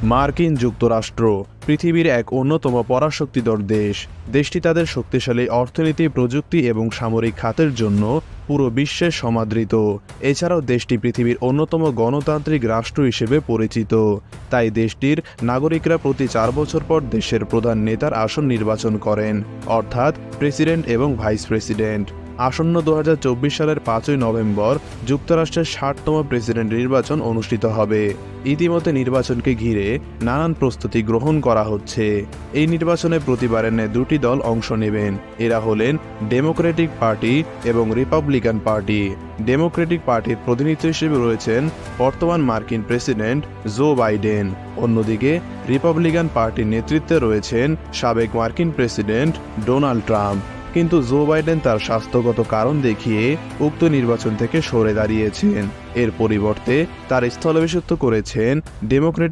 মার্কিন যুক্তরাষ্ট্র পৃথিবীর এক অন্যতম পরাশক্তিধর দেশ। দেশটি তাদের শক্তিশালী অর্থনীতি, প্রযুক্তি এবং সামরিক খাতের জন্য পুরো বিশ্বে সমাদৃত। এছাড়াও দেশটি পৃথিবীর অন্যতম গণতান্ত্রিক রাষ্ট্র হিসেবে পরিচিত। তাই দেশটির নাগরিকরা প্রতি 4 বছর পর দেশের প্রধান নেতার আসন নির্বাচন করেন, অর্থাৎ প্রেসিডেন্ট এবং ভাইস প্রেসিডেন্ট। আসন্ন 2024 সালের 5ই নভেম্বর যুক্তরাষ্ট্রের 60তম প্রেসিডেন্ট নির্বাচন অনুষ্ঠিত হবে। ইতিমধ্যে নির্বাচনকে ঘিরে নানান প্রস্তুতি গ্রহণ করা হচ্ছে। এই নির্বাচনে প্রতিবারের ন্যায় দুটি দল অংশ নেবেন। এরা হলেন ডেমোক্রেটিক পার্টি এবং রিপাবলিকান পার্টি। ডেমোক্রেটিক পার্টির প্রতিনিধি হিসেবে রয়েছেন বর্তমান মার্কিন প্রেসিডেন্ট জো বাইডেন। অন্যদিকে রিপাবলিকান পার্টির নেতৃত্বে রয়েছেন সাবেক মার্কিন প্রেসিডেন্ট ডোনাল্ড ট্রাম্প। কিন্তু জো বাইডেন তার স্বাস্থ্যগত কারণ দেখিয়ে উক্ত নির্বাচন থেকে সরে দাঁড়িয়েছেন। এর পরিবর্তে তার স্থলাভিষিক্ত করেছেন ডেমোক্রেটিক